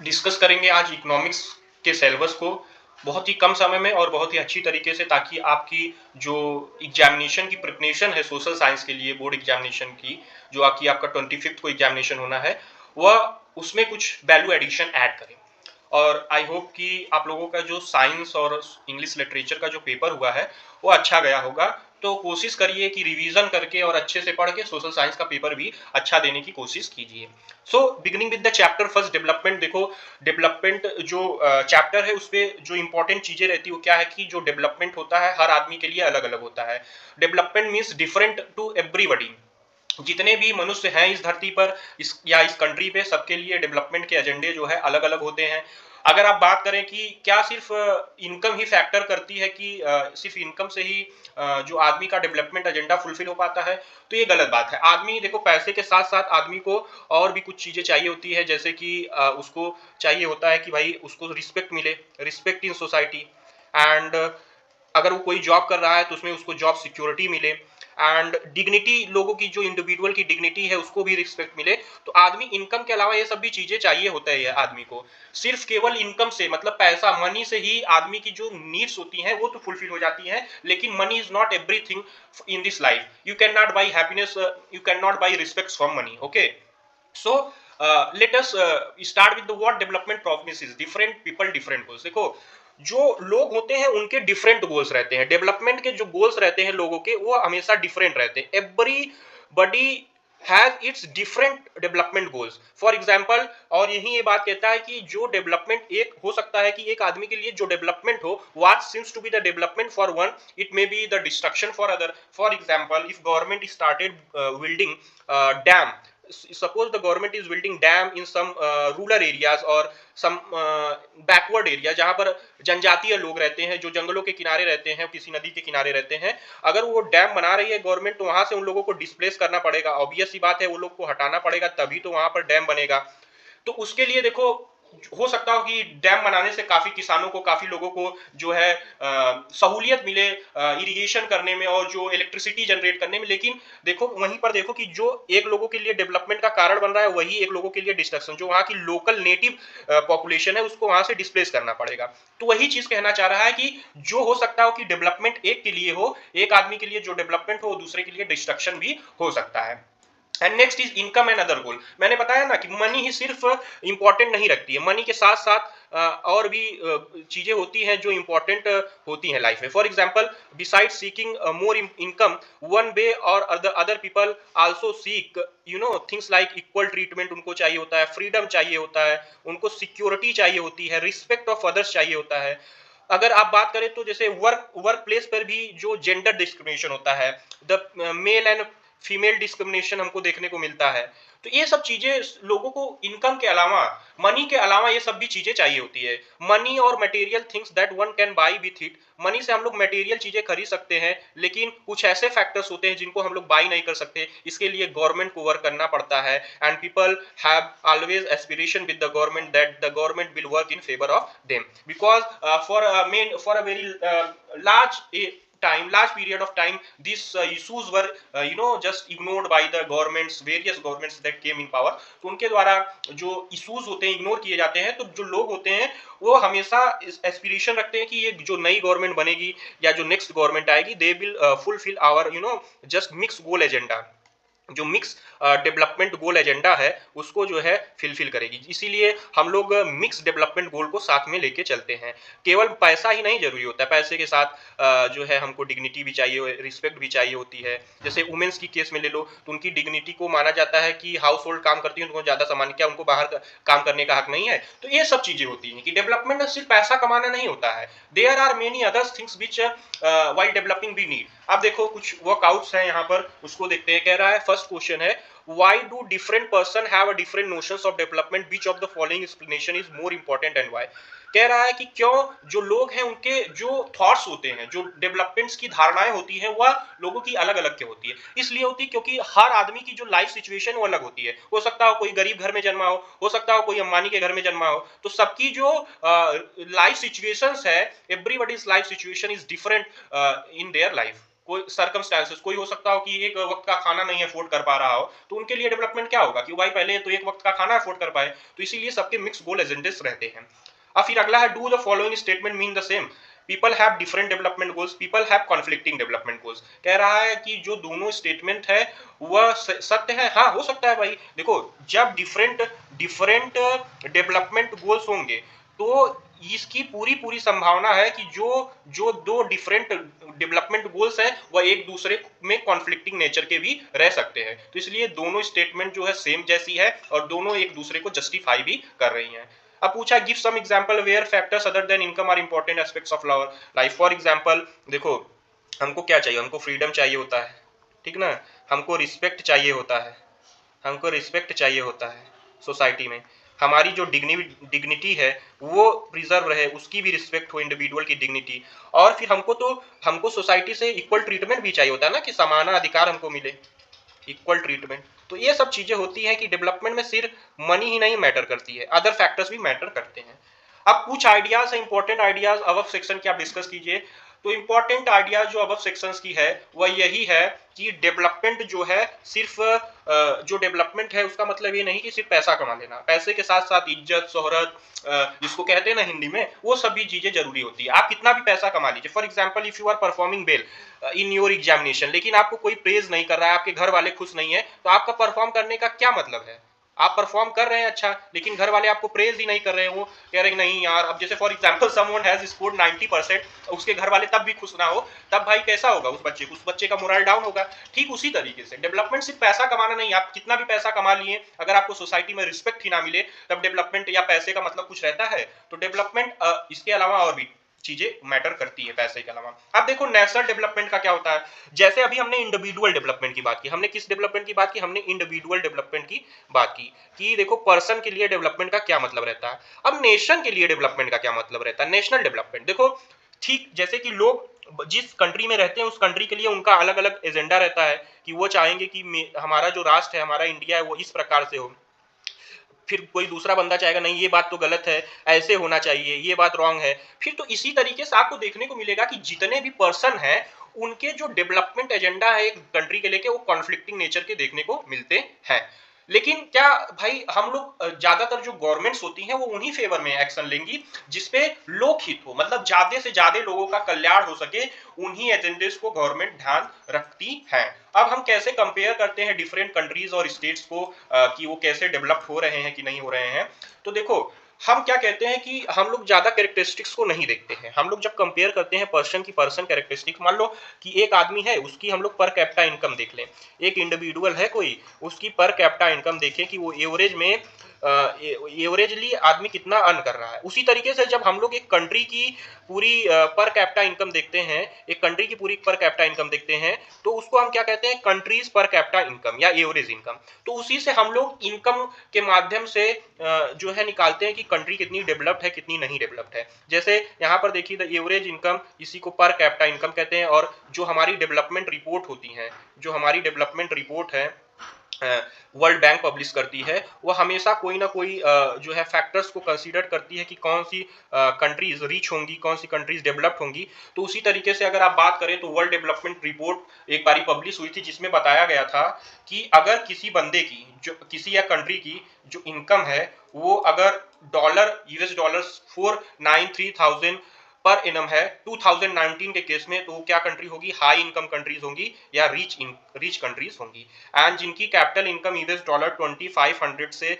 Discuss करेंगे आज economics के सिलेबस को बहुत ही कम समय में और बहुत ही अच्छी तरीके से, ताकि आपकी जो एग्जामिनेशन की प्रिपरेशन है सोशल साइंस के लिए, बोर्ड एग्जामिनेशन की, जो आपका 25 को एग्जामिनेशन होना है, वह उसमें कुछ वैल्यू एडिशन ऐड करें। और आई होप कि आप लोगों का जो साइंस और इंग्लिश लिटरेचर का जो पेपर हुआ है वो अच्छा गया होगा। तो कोशिश करिए कि रिवीजन करके और अच्छे से पढ़ के सोशल साइंस का पेपर भी अच्छा देने की कोशिश कीजिए। So beginning with the chapter first, development. देखो, डेवलपमेंट जो चैप्टर है उसमें जो इंपॉर्टेंट चीजें रहती है वो क्या है कि जो डेवलपमेंट होता है हर आदमी के लिए अलग अलग होता है। Development means different to everybody. जितने भी मनुष्य हैं इस धरती पर, इस कंट्री पे, सबके लिए डेवलपमेंट के एजेंडे जो है अलग अलग होते हैं। अगर आप बात करें कि क्या सिर्फ इनकम ही फैक्टर करती है, कि सिर्फ इनकम से ही जो आदमी का डेवलपमेंट एजेंडा फुलफिल हो पाता है, तो ये गलत बात है। आदमी, देखो, पैसे के साथ साथ आदमी को और भी कुछ चीजें चाहिए होती है, जैसे कि उसको चाहिए होता है कि भाई उसको रिस्पेक्ट मिले, रिस्पेक्ट इन सोसाइटी। एंड अगर वो कोई जॉब कर रहा है तो उसमें उसको जॉब सिक्योरिटी मिले, एंड डिग्निटी, लोगों की जो इंडिविजुअल की डिग्निटी है उसको भी रिस्पेक्ट मिले। तो आदमी इनकम के अलावा ये सब भी चीजें चाहिए होता है आदमी को। सिर्फ केवल इनकम से, मतलब पैसा, मनी से ही आदमी की जो नीड्स होती हैं वो तो फुलफिल हो जाती हैं, लेकिन money is not everything in this life. You can not by happiness, you can not by respect from money. Okay, so let us start with the what development promises. Different people different goals. देखो, जो लोग होते हैं उनके different goals रहते हैं। Development के जो गोल्स रहते हैं लोगों के, वो हमेशा डिफरेंट रहते हैं। Everybody has its different development goals. For example, और यही ये बात कहता है कि जो डेवलपमेंट एक हो सकता है कि एक आदमी के लिए जो डेवलपमेंट हो, what seems to be the development for one, it may be the destruction for other. For example, if government started building dam, suppose the government is building dam in some rural areas or some backward area, जहां पर जनजातीय लोग रहते हैं, जो जंगलों के किनारे रहते हैं, किसी नदी के किनारे रहते हैं। अगर वो डैम बना रही है गवर्नमेंट, तो वहां से उन लोगों को डिस्प्लेस करना पड़ेगा। ऑब्वियस सी बात है, वो लोग को हटाना पड़ेगा, तभी तो वहां पर डैम बनेगा। तो उसके लिए देखो, हो सकता हो कि डैम बनाने से काफी किसानों को, काफी लोगों को जो है सहूलियत मिले इरिगेशन करने में और जो इलेक्ट्रिसिटी जनरेट करने में। लेकिन देखो, वहीं पर देखो कि जो एक लोगों के लिए डेवलपमेंट का कारण बन रहा है, वही एक लोगों के लिए डिस्ट्रक्शन, जो वहां की लोकल नेटिव पॉपुलेशन है उसको वहां से डिस्प्लेस करना पड़ेगा। तो वही चीज कहना चाह रहा है कि जो हो सकता हो कि डेवलपमेंट एक के लिए हो, एक आदमी के लिए जो डेवलपमेंट हो, दूसरे के लिए डिस्ट्रक्शन भी हो सकता है। And next is income and other goal. मैंने बताया ना कि मनी ही सिर्फ इंपॉर्टेंट नहीं रखती है, मनी के साथ साथ और भी चीजें होती हैं जो इंपॉर्टेंट होती हैं लाइफ में। For example, beside seeking more income, one way और other people also seek things like equal treatment उनको चाहिए होता है, फ्रीडम चाहिए होता है, उनको सिक्योरिटी चाहिए होती है, रिस्पेक्ट ऑफ अदर्स चाहिए होता है। अगर आप बात करें तो जैसे वर्क प्लेस पर भी जो जेंडर डिस्क्रिमिनेशन होता है, the male and female discrimination हमको देखने को मिलता है। तो ये सब चीजें लोगों को इनकम के अलावा, मनी के अलावा, ये सब भी चीजें चाहिए होती है। मनी और material things that one can buy with it. Money से हम लोग मटेरियल चीजें खरीद सकते हैं, लेकिन कुछ ऐसे फैक्टर्स होते हैं जिनको हम लोग बाई नहीं कर सकते। इसके लिए गवर्नमेंट को वर्क करना पड़ता है, and people have always aspiration with the government that the government will work in favour of them, because for a very large period of time, these issues were just ignored by the various governments that came in power। तो उनके द्वारा जो issues होते हैं ignore किए जाते हैं। तो जो लोग होते हैं वो हमेशा एस्पिरेशन रखते हैं कि ये जो नई गवर्नमेंट बनेगी या जो नेक्स्ट गवर्नमेंट आएगी, they will fulfil our just mix goal agenda. जो मिक्स डेवलपमेंट गोल एजेंडा है उसको जो है फिलफिल करेगी। इसीलिए हम लोग मिक्स डेवलपमेंट गोल को साथ में लेके चलते हैं। केवल पैसा ही नहीं जरूरी होता है, पैसे के साथ जो है हमको डिग्निटी भी चाहिए, रिस्पेक्ट भी चाहिए होती है। जैसे वुमेन्स की केस में ले लो, तो उनकी डिग्निटी को माना जाता है कि हाउस होल्ड काम करती है, उनको ज्यादा सम्मान, क्या उनको बाहर काम करने का हक नहीं है? तो ये सब चीजें होती हैं कि डेवलपमेंट में सिर्फ पैसा कमाना नहीं होता है, there are many other things which while developing we need. अब देखो, कुछ वर्कआउट्स हैं यहाँ पर, उसको देखते हैं। कह रहा है, फर्स्ट क्वेश्चन है, why do different person have a different notions of development, which of the following explanation is more important and why। कह रहा है कि क्यों जो लोग हैं उनके जो थॉट्स होते हैं, जो डेवलपमेंट्स की धारणाएं होती हैं, वह लोगों की अलग अलग के होती है। इसलिए होती है क्योंकि हर आदमी की जो लाइफ सिचुएशन वो अलग होती है। हो सकता हो कोई गरीब घर में जन्मा हो सकता हो कोई अंबानी के घर में जन्मा हो। तो सबकी जो लाइफ सिचुएशंस है, everybody's life situation is different in their life. कोई सर्कमस्टांसेस, कोई हो सकता हो कि एक वक्त का खाना नहीं अफोर्ड कर पा रहा हो, तो उनके लिए डेवलपमेंट क्या होगा कि भाई पहले तो एक वक्त का खाना अफोर्ड कर पाए। तो इसीलिए सबके मिक्स गोल एजेंडेस रहते हैं। अब फिर अगला है do the following statement mean the same, people have different development goals, people have conflicting development goals. कह रहा है कि जो दोनों स्टेटमेंट है वह सत्य है। हाँ, हो सकता है भाई, देखो जब डिफरेंट डिफरेंट डेवलपमेंट गोल्स होंगे तो इसकी पूरी पूरी संभावना है कि जो जो दो डिफरेंट डेवलपमेंट गोल्स हैं वह एक दूसरे में कॉन्फ्लिक्टिंग नेचर के भी रह सकते हैं। तो इसलिए दोनों स्टेटमेंट जो है सेम जैसी है और दोनों एक दूसरे को जस्टिफाई भी कर रही हैं। अब पूछा give some example where factors other than income are important aspects of our life. For example देखो, हमको क्या चाहिए, हमको फ्रीडम चाहिए होता है, ठीक ना, हमको रिस्पेक्ट चाहिए होता है, हमको रिस्पेक्ट चाहिए होता है सोसाइटी में, हमारी जो डिग्निटी है वो प्रिजर्व रहे, उसकी भी रिस्पेक्ट हो, इंडिविजुअल की डिग्निटी। और फिर हमको सोसाइटी से इक्वल ट्रीटमेंट भी चाहिए होता है ना, कि समान अधिकार हमको मिले, इक्वल ट्रीटमेंट। तो ये सब चीजें होती हैं कि डेवलपमेंट में सिर्फ मनी ही नहीं मैटर करती है, अदर फैक्टर्स भी मैटर करते हैं। अब कुछ आइडियाज है, इंपॉर्टेंट आइडियाज अबव सेक्शन के आप डिस्कस कीजिए। तो इंपॉर्टेंट आइडियाज जो अबव सेक्शंस की है वह यही है कि डेवलपमेंट जो है सिर्फ जो डेवलपमेंट है उसका मतलब ये नहीं कि सिर्फ पैसा कमा लेना, पैसे के साथ साथ इज्जत शोहरत जिसको कहते हैं ना हिंदी में, वो सभी चीजें जरूरी होती है। आप कितना भी पैसा कमा लीजिए, for example if you are performing well in your examination, लेकिन आपको कोई प्रेज नहीं कर रहा है, आपके घर वाले खुश नहीं है, तो आपका परफॉर्म करने का क्या मतलब है। आप परफॉर्म कर रहे हैं अच्छा, लेकिन घर वाले आपको प्रेज ही नहीं कर रहे हैं, वो कह रहे हैं नहीं यार। अब जैसे for example someone has scored 90%, उसके घर वाले तब भी खुश ना हो, तब भाई कैसा होगा उस बच्चे का मोरल डाउन होगा। ठीक उसी तरीके से डेवलपमेंट सिर्फ पैसा कमाना नहीं, आप कितना भी पैसा कमा लिए, अगर आपको सोसाइटी में रिस्पेक्ट ही ना मिले, तब डेवलपमेंट या पैसे का मतलब कुछ रहता है। तो डेवलपमेंट इसके अलावा और भी चीजें मैटर करती है पैसे के अलावा। अब देखो नेशनल डेवलपमेंट का क्या होता है, जैसे अभी हमने इंडिविजुअल डेवलपमेंट की बात की, हमने किस डेवलपमेंट की बात की, हमने इंडिविजुअल डेवलपमेंट की बात की कि देखो पर्सन के लिए डेवलपमेंट का क्या मतलब रहता है। अब नेशन के लिए डेवलपमेंट का क्या मतलब रहता है, नेशनल डेवलपमेंट। देखो ठीक जैसे कि लोग जिस कंट्री में रहते हैं उस कंट्री के लिए उनका अलग अलग एजेंडा रहता है कि वो चाहेंगे कि हमारा जो राष्ट्र है, हमारा इंडिया है, वो इस प्रकार से हो। फिर कोई दूसरा बंदा चाहेगा नहीं ये बात तो गलत है, ऐसे होना चाहिए, ये बात रॉन्ग है। फिर तो इसी तरीके से आपको देखने को मिलेगा कि जितने भी पर्सन हैं उनके जो डेवलपमेंट एजेंडा है एक कंट्री के लेके, वो कॉन्फ्लिक्टिंग नेचर के देखने को मिलते हैं। लेकिन क्या भाई हम लोग ज्यादातर जो गवर्नमेंट्स होती हैं वो उन्हीं फेवर में एक्शन लेंगी जिसपे लोक हित हो, मतलब ज्यादा से ज्यादा लोगों का कल्याण हो सके, उन्हीं एजेंडेस को गवर्नमेंट ध्यान रखती है। अब हम कैसे कंपेयर करते हैं डिफरेंट कंट्रीज और स्टेट्स को कि वो कैसे डेवलप हो रहे हैं कि नहीं हो रहे हैं। तो देखो हम क्या कहते हैं कि हम लोग ज्यादा कैरेक्टरिस्टिक्स को नहीं देखते हैं। हम लोग जब कंपेयर करते हैं पर्सन की पर्सन कैरेक्टरिस्टिक, मान लो कि एक आदमी है, उसकी हम लोग पर कैपिटा इनकम देख लें, एक इंडिविजुअल है कोई, उसकी पर कैपिटा इनकम देखें कि वो एवरेज में एवरेजली आदमी कितना अर्न कर रहा है। उसी तरीके से जब हम लोग एक कंट्री की पूरी पर कैपिटा इनकम देखते हैं, एक कंट्री की पूरी पर कैपिटा इनकम देखते हैं, तो उसको हम क्या कहते हैं, कंट्रीज पर कैपिटा इनकम या एवरेज इनकम। तो उसी से हम लोग इनकम के माध्यम से जो है निकालते हैं कि कंट्री कितनी डेवलप्ड है कितनी नहीं डेवलप्ड है। जैसे यहाँ पर देखिए द एवरेज इनकम, इसी को पर कैपिटा इनकम कहते हैं। और जो हमारी डेवलपमेंट रिपोर्ट होती है, जो हमारी डेवलपमेंट रिपोर्ट है वर्ल्ड बैंक पब्लिश करती है, वो हमेशा कोई ना कोई जो है फैक्टर्स को कंसीडर करती है कि कौन सी कंट्रीज रिच होंगी, कौन सी कंट्रीज डेवलप्ड होंगी। तो उसी तरीके से अगर आप बात करें तो वर्ल्ड डेवलपमेंट रिपोर्ट एक बारी पब्लिश हुई थी जिसमें बताया गया था कि अगर किसी बंदे की, जो किसी या कंट्री की जो इनकम है वो अगर यूएस डॉलर 493,000 पर एनम है 2019 के केस में, तो वो क्या कंट्री होगी, हाई इनकम कंट्रीज होंगी या रिच कंट्रीज होंगी। एंड जिनकी कैपिटल इनकम यूएस डॉलर 2500 से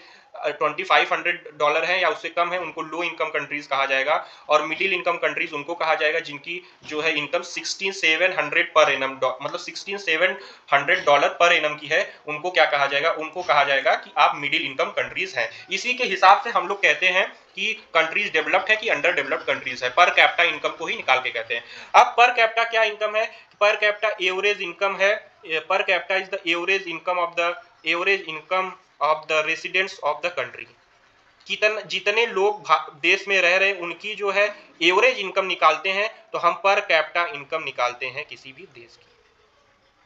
$2500 है या उससे कम है, उनको लो इनकम कंट्रीज कहा जाएगा। और मिडिल इनकम कंट्रीज उनको कहा जाएगा जिनकी जो है इनकम 16700 पर एनम, मतलब $16700 पर एनम की है, उनको क्या कहा जाएगा, उनको कहा जाएगा कि आप मिडिल इनकम कंट्रीज हैं। इसी के हिसाब से हम लोग कहते हैं कि कंट्रीज डेवलप्ड है कि अंडर डेवलप्ड कंट्रीज है, पर कैपिटा इनकम को ही निकाल के कहते हैं। अब पर कैपिटा क्या इनकम है, पर कैपिटा एवरेज इनकम है। Per capita is the average income of the residents of the country. जितने लोग देश में रह रहे हैं उनकी जो है एवरेज इनकम निकालते हैं, तो हम पर कैपिटा इनकम निकालते हैं किसी भी देश की,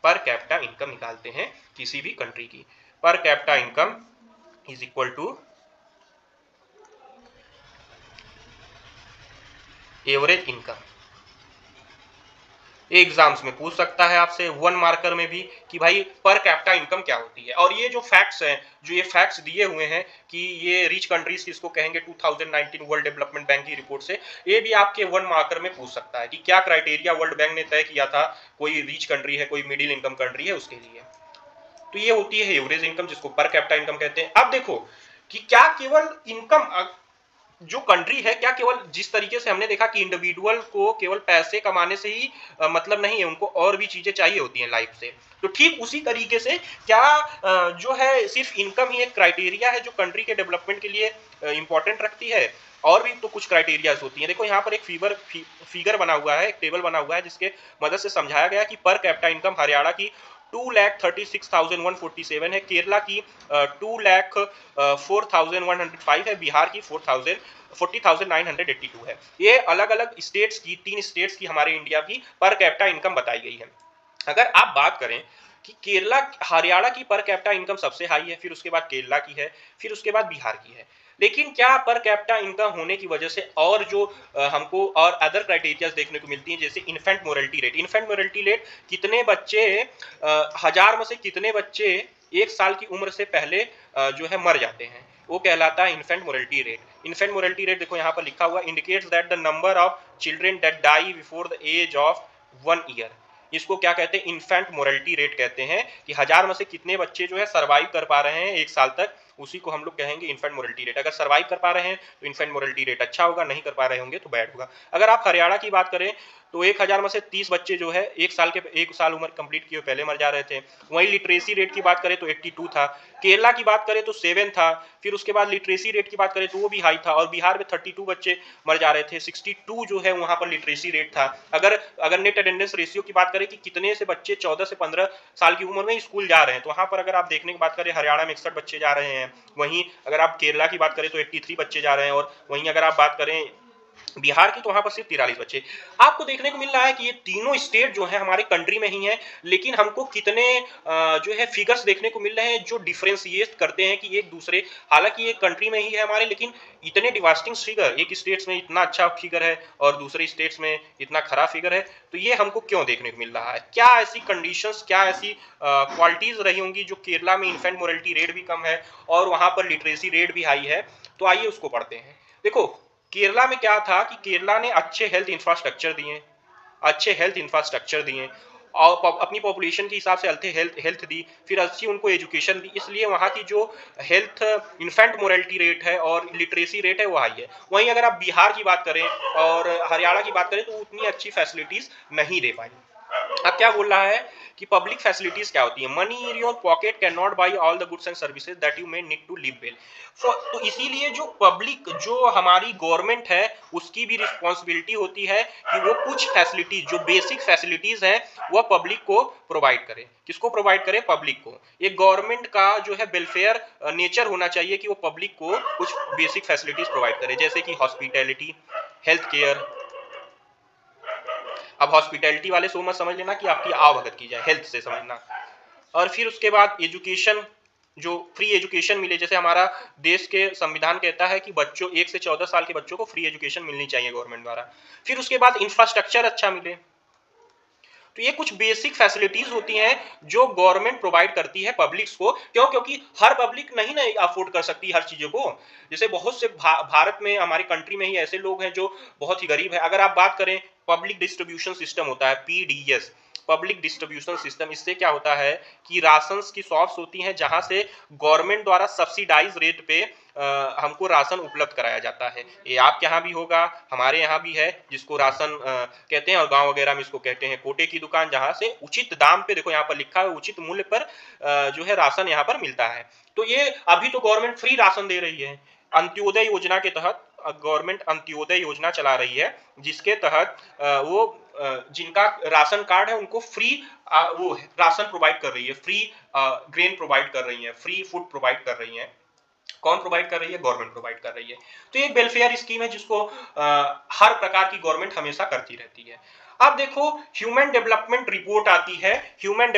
पर कैपिटा इनकम निकालते हैं किसी भी कंट्री की। Per capita income is equal to average income. Exams में पूछ सकता है आपसे, वन मार्कर में भी, कि भाई पर कैपिटा इनकम क्या होती है। और ये जो फैक्ट्स हैं, जो ये फैक्ट्स दिए हुए हैं कि ये रिच कंट्रीज किसको कहेंगे 2019 वर्ल्ड डेवलपमेंट बैंक की रिपोर्ट से, ये भी आपके वन मार्कर में पूछ सकता है कि क्या क्राइटेरिया वर्ल्ड बैंक ने तय किया था, कोई रिच कंट्री है, कोई मिडिल इनकम कंट्री है, उसके लिए। तो ये होती है एवरेज इनकम, जिसको पर कैपिटा इनकम कहते हैं। अब देखो कि क्या केवल इनकम जो कंट्री है, क्या केवल जिस तरीके से हमने देखा कि इंडिविजुअल को केवल पैसे कमाने से ही मतलब नहीं है, उनको और भी चीजें चाहिए होती हैं लाइफ से, तो ठीक उसी तरीके से क्या जो है सिर्फ इनकम ही एक क्राइटेरिया है जो कंट्री के डेवलपमेंट के लिए इंपॉर्टेंट रखती है? और भी तो कुछ क्राइटेरियाज होती हैं। देखो यहाँ पर एक फिगर बना हुआ है, एक टेबल बना हुआ है, जिसके मदद से समझाया गया कि पर कैपिटा इनकम हरियाणा की 2,36,147 है, केरला की 2,04,105 है, बिहार की 40,982 है। ये अलग अलग स्टेट्स की, 3 स्टेट्स की हमारे इंडिया की पर कैपिटा इनकम बताई गई है। अगर आप बात करें कि केरला, हरियाणा की पर कैपिटा इनकम सबसे हाई है, फिर उसके बाद केरला की है, फिर उसके बाद बिहार की है। लेकिन क्या पर कैपिटा इनकम होने की वजह से और जो हमको और अदर क्राइटेरियाज देखने को मिलती हैं, जैसे infant mortality rate. Infant mortality rate, कितने बच्चे हजार में से कितने बच्चे 1 साल की उम्र से पहले जो है मर जाते हैं, वो कहलाता है infant mortality rate. Infant mortality rate देखो यहाँ पर लिखा हुआ, indicates that the number of children that die before the age of 1 year. इसको क्या कहते हैं? इन्फेंट मोरलिटी रेट कहते हैं, कि 1000 में से कितने बच्चे जो है सर्वाइव कर पा रहे हैं 1 साल तक, उसी को हम लोग कहेंगे इन्फेंट मोरलिटी रेट। अगर सर्वाइव कर पा रहे हैं तो इन्फेंट मोरलिटी रेट अच्छा होगा, नहीं कर पा रहे होंगे तो बैड होगा। अगर आप हरियाणा की बात करें तो 1000 में से 30 बच्चे जो है 1 साल उम्र कंप्लीट किए पहले मर जा रहे थे। वहीं लिटरेसी रेट की बात करें तो 82 था। केरला की बात करें तो 7 था। फिर उसके बाद लिटरेसी रेट की बात करें तो वो भी हाई था, और बिहार में 32 बच्चे मर जा रहे थे, 62 जो है वहां पर लिटरेसी रेट था। अगर नेट अटेंडेंस रेशियो की बात करें कि कितने से बच्चे 14 से 15 साल की उम्र में स्कूल जा रहे हैं, तो वहां पर अगर आप देखने की बात करें, हरियाणा में 61 बच्चे जा रहे हैं। वहीं अगर आप केरला की बात करें तो 83 बच्चे जा रहे हैं, और वहीं अगर आप बात करें बिहार की तो वहां पर सिर्फ 43 बच्चे। आपको देखने को मिल रहा है कि ये तीनों स्टेट जो है हमारे कंट्री में ही है, लेकिन हमको कितने जो है फिगर्स देखने को मिल रहे हैं जो डिफरेंशिएट करते हैं कि एक दूसरे, हालांकि ये कंट्री में ही है हमारे, लेकिन इतने डिवास्टिंग फिगर, एक स्टेट्स में इतना अच्छा फिगर है और दूसरे स्टेट्स में इतना खराब फिगर है, तो ये हमको क्यों देखने को मिल रहा है? क्या ऐसी कंडीशंस, क्या ऐसी क्वालिटीज रही होंगी जो केरला में इन्फेंट मोरलिटी रेट भी कम है और वहां पर लिटरेसी रेट भी हाई है? तो आइए उसको पढ़ते हैं। देखो केरला में क्या था कि केरला ने अच्छे हेल्थ इंफ्रास्ट्रक्चर दिए, और अपनी पॉपुलेशन के हिसाब से अच्छे हेल्थ दी, फिर अच्छी उनको एजुकेशन दी, इसलिए वहाँ की जो हेल्थ इन्फेंट मोरलिटी रेट है और लिटरेसी रेट है वो हाई है। वहीं अगर आप बिहार की बात करें और हरियाणा की बात करें तो उतनी अच्छी फैसिलिटीज नहीं दे पाई। अब क्या बोल रहा है कि पब्लिक फैसिलिटीज क्या होती है? Money in your pocket can not buy all the goods and services that you may need to live well. तो इसीलिए जो पब्लिक, जो हमारी गवर्नमेंट है, उसकी भी रिस्पॉन्सिबिलिटी होती है कि वो कुछ फैसिलिटीज, जो बेसिक फैसिलिटीज हैं, वह पब्लिक को प्रोवाइड करे। किसको प्रोवाइड करे? पब्लिक को। एक गवर्नमेंट का जो है वेलफेयर नेचर होना चाहिए कि वो पब्लिक को कुछ बेसिक फैसिलिटीज प्रोवाइड करे, जैसे कि हॉस्पिटैलिटी, हेल्थ केयर। अब हॉस्पिटैलिटी वाले सो मत समझ लेना कि आपकी आवभगत की जाए, हेल्थ से समझना। और फिर उसके बाद एजुकेशन, जो फ्री एजुकेशन मिले, जैसे हमारा देश के संविधान कहता है कि बच्चों 1 से 14 साल के बच्चों को फ्री एजुकेशन मिलनी चाहिए गवर्नमेंट द्वारा। फिर उसके बाद इंफ्रास्ट्रक्चर अच्छा मिले। तो ये कुछ बेसिक फैसिलिटीज होती हैं जो गवर्नमेंट प्रोवाइड करती है पब्लिक्स को। क्यों? क्योंकि हर पब्लिक नहीं ना अफोर्ड कर सकती हर चीजों को। जैसे बहुत से भारत में, हमारी कंट्री में ही ऐसे लोग हैं जो बहुत ही गरीब है। अगर आप बात करें, पब्लिक डिस्ट्रीब्यूशन सिस्टम होता है, पीडीएस, पब्लिक डिस्ट्रीब्यूशन सिस्टम। इससे क्या होता है कि राशन की शॉप्स होती हैं जहां से गवर्नमेंट द्वारा सब्सिडाइज रेट पे हमको राशन उपलब्ध कराया जाता है। ये आपके यहाँ भी होगा, हमारे यहाँ भी है, जिसको राशन कहते हैं, और गांव वगैरह में इसको कहते हैं कोटे की दुकान, जहां से उचित दाम पे, देखो यहाँ पर लिखा है, उचित मूल्य पर जो है राशन यहाँ पर मिलता है। तो ये अभी तो गवर्नमेंट फ्री राशन दे रही है। अंत्योदय योजना के तहत गवर्नमेंट अंत्योदय योजना चला रही है, जिसके तहत वो जिनका राशन कार्ड है उनको फ्री वो राशन प्रोवाइड कर रही है, फ्री ग्रेन प्रोवाइड कर रही है, फ्री फूड प्रोवाइड कर रही है। कौन प्रोवाइड कर रही है? गवर्नमेंट प्रोवाइड कर रही है। तो एक वेलफेयर स्कीम है जिसको हर प्रकार की गवर्नमेंट हमेशा करती रहती है। अब देखो ह्यूमन डेवलपमेंट रिपोर्ट आती है, ह्यूमन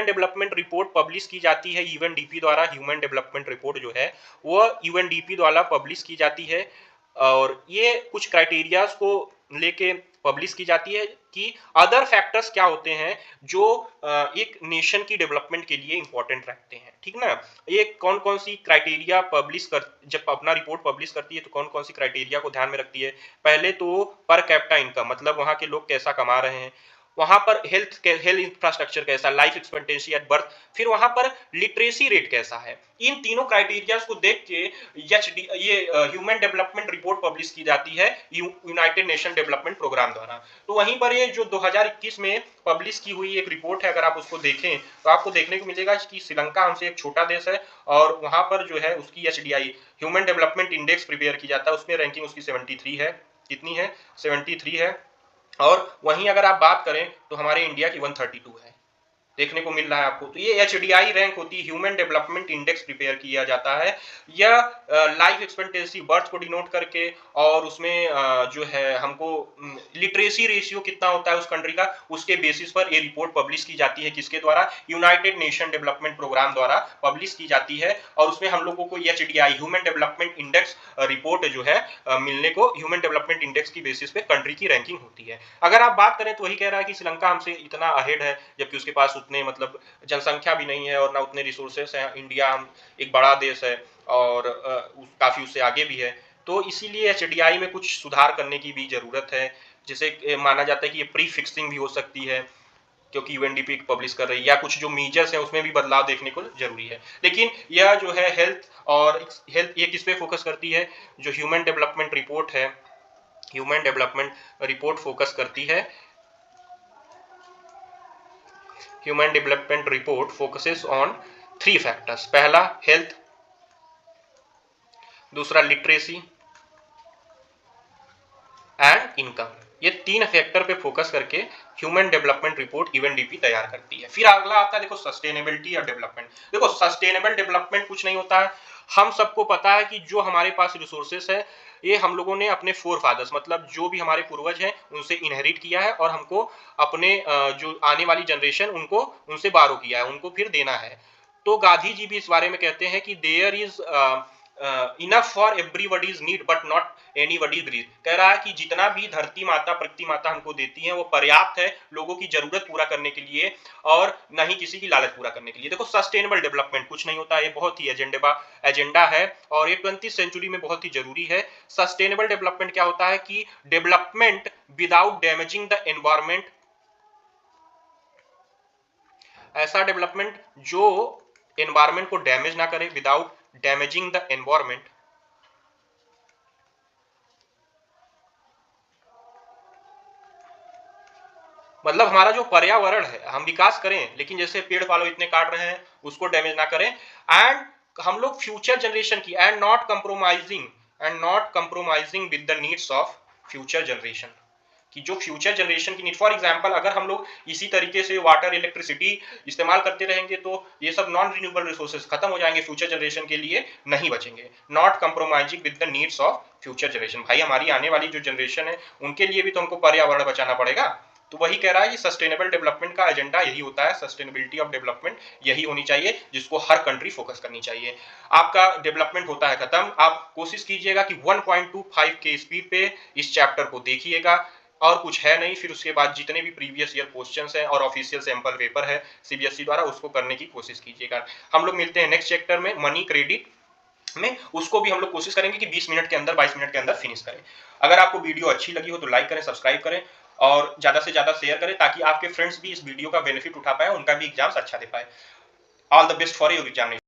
डेवलपमेंट रिपोर्ट पब्लिश की जाती है यूएनडीपी द्वारा। ह्यूमन डेवलपमेंट रिपोर्ट जो है वो यूएनडीपी द्वारा पब्लिश की जाती है, और ये कुछ क्राइटेरियाज को लेके पब्लिश की जाती है कि अदर फैक्टर्स क्या होते हैं जो एक नेशन की डेवलपमेंट के लिए इंपॉर्टेंट रखते हैं, ठीक ना। ये कौन कौन सी क्राइटेरिया पब्लिश कर, जब अपना रिपोर्ट पब्लिश करती है तो कौन कौन सी क्राइटेरिया को ध्यान में रखती है। पहले तो पर कैपिटा इनकम, मतलब वहाँ के लोग कैसा कमा रहे हैं, वहां पर हेल्थ इंफ्रास्ट्रक्चर कैसा, लाइफ एक्सपेक्टेंसी एट बर्थ, फिर वहां पर लिटरेसी रेट कैसा है। इन तीनों क्राइटेरियाज को देख के ये ह्यूमन डेवलपमेंट रिपोर्ट पब्लिश की जाती है यूनाइटेड नेशन डेवलपमेंट प्रोग्राम द्वारा। तो वहीं पर ये जो 2021 में पब्लिश की हुई एक रिपोर्ट है, अगर आप उसको देखें तो आपको देखने को मिलेगा कि श्रीलंका हमसे एक छोटा देश है और वहां पर जो है उसकी HDI human development index prepare की जाता है, उसमें रैंकिंग उसकी 73 है। कितनी है? 73 है। और वहीं अगर आप बात करें तो हमारे इंडिया की 132 है, देखने को मिल रहा है आपको। तो ये HDI रैंक होती है, ह्यूमन डेवलपमेंट इंडेक्स प्रिपेयर किया जाता है। यह लाइफ एक्सपेक्टेंसी बर्थ को डिनोट करके और उसमें जो है हमको लिटरेसी रेशियो कितना होता है उस कंट्री का, उसके बेसिस पर ये रिपोर्ट पब्लिश की जाती है। किसके द्वारा? यूनाइटेड नेशन डेवलपमेंट प्रोग्राम द्वारा पब्लिश की जाती है। और उसमें हम लोगों को HDI human development index report जो है मिलने को ह्यूमन डेवलपमेंट इंडेक्स की बेसिस पे कंट्री की रैंकिंग होती है। अगर आप बात करें तो वही कह रहा है कि श्रीलंका हमसे इतना अहेड है, जबकि उसके पास उतने मतलब जनसंख्या भी नहीं है और ना उतने रिसोर्सेस हैं। इंडिया हम एक बड़ा देश है और काफी उससे आगे भी है। तो इसीलिए HDI में कुछ सुधार करने की भी जरूरत है, जिसे माना जाता है कि ये प्री फिक्सिंग भी हो सकती है क्योंकि UNDP पब्लिश कर रही है, या कुछ जो मेजर्स है उसमें भी बदलाव देखने को जरूरी है। लेकिन यह जो है हेल्थ ये किस पे फोकस करती है? जो ह्यूमन डेवलपमेंट रिपोर्ट है, ह्यूमन डेवलपमेंट रिपोर्ट फोकस करती है, human development report focuses on 3 factors. पहला हेल्थ, दूसरा लिटरेसी एंड इनकम। ये 3 फैक्टर पे फोकस करके ह्यूमन डेवलपमेंट रिपोर्ट UNDP तैयार करती है। फिर अगला आता है देखो सस्टेनेबिलिटी और डेवलपमेंट। देखो सस्टेनेबल डेवलपमेंट कुछ नहीं होता है, हम सबको पता है कि जो हमारे पास रिसोर्सेस है ये हम लोगों ने अपने फोर फादर्स मतलब जो भी हमारे पूर्वज हैं उनसे इनहेरिट किया है और हमको अपने जो आने वाली जनरेशन उनको उनसे बारो किया है, उनको फिर देना है। तो गांधी जी भी इस बारे में कहते हैं कि there is enough for everybody's need but not anybody's greed. कह रहा है कि जितना भी धरती माता प्रकृति माता हमको देती है वो पर्याप्त है लोगों की जरूरत पूरा करने के लिए और न ही किसी की लालच पूरा करने के लिए। देखो सस्टेनेबल डेवलपमेंट कुछ नहीं होता है, ये बहुत ही एजेंडा है और ये 20वीं सेंचुरी में बहुत ही जरूरी है। सस्टेनेबल डेवलपमेंट क्या होता है कि development without damaging the environment, ऐसा डेवलपमेंट जो एनवायरमेंट को डैमेज ना करे, विदाउट डैमेजिंग द एनवायरमेंट। मतलब हमारा जो पर्यावरण है हम विकास करें लेकिन जैसे पेड़ पालो इतने काट रहे हैं उसको डैमेज ना करें। एंड हम लोग फ्यूचर जनरेशन की and not compromising with the needs of future generation, कि जो फ्यूचर जनरेशन की नीड, फॉर एग्जांपल अगर हम लोग इसी तरीके से वाटर इलेक्ट्रिसिटी इस्तेमाल करते रहेंगे तो ये सब नॉन रिन्यूएबल रिसोर्सेज खत्म हो जाएंगे, फ्यूचर जनरेशन के लिए नहीं बचेंगे। Not compromising with the needs of future generation, भाई हमारी आने वाली जो जनरेशन है उनके लिए भी तो हमको पर्यावरण बचाना पड़ेगा। तो वही कह रहा है कि सस्टेनेबल डेवलपमेंट का एजेंडा यही होता है, सस्टेनेबिलिटी ऑफ डेवलपमेंट यही होनी चाहिए जिसको हर कंट्री फोकस करनी चाहिए। आपका डेवलपमेंट होता है खत्म, आप कोशिश कीजिएगा कि 1.25 के स्पीड पे इस चैप्टर को देखिएगा और कुछ है नहीं। फिर उसके बाद जितने भी प्रीवियस ईयर क्वेश्चंस हैं और ऑफिशियल सैंपल पेपर है CBSE द्वारा उसको करने की कोशिश कीजिएगा। हम लोग मिलते हैं नेक्स्ट चैप्टर में मनी क्रेडिट में, उसको भी हम लोग कोशिश करेंगे कि 20 मिनट के अंदर 22 मिनट के अंदर फिनिश करें। अगर आपको वीडियो अच्छी लगी हो तो लाइक करें, सब्सक्राइब करें और ज्यादा से ज्यादा शेयर करें ताकि आपके फ्रेंड्स भी इस वीडियो का बेनिफिट उठा पाए, उनका भी एग्जाम्स अच्छा दे पाए। All the best for your examination.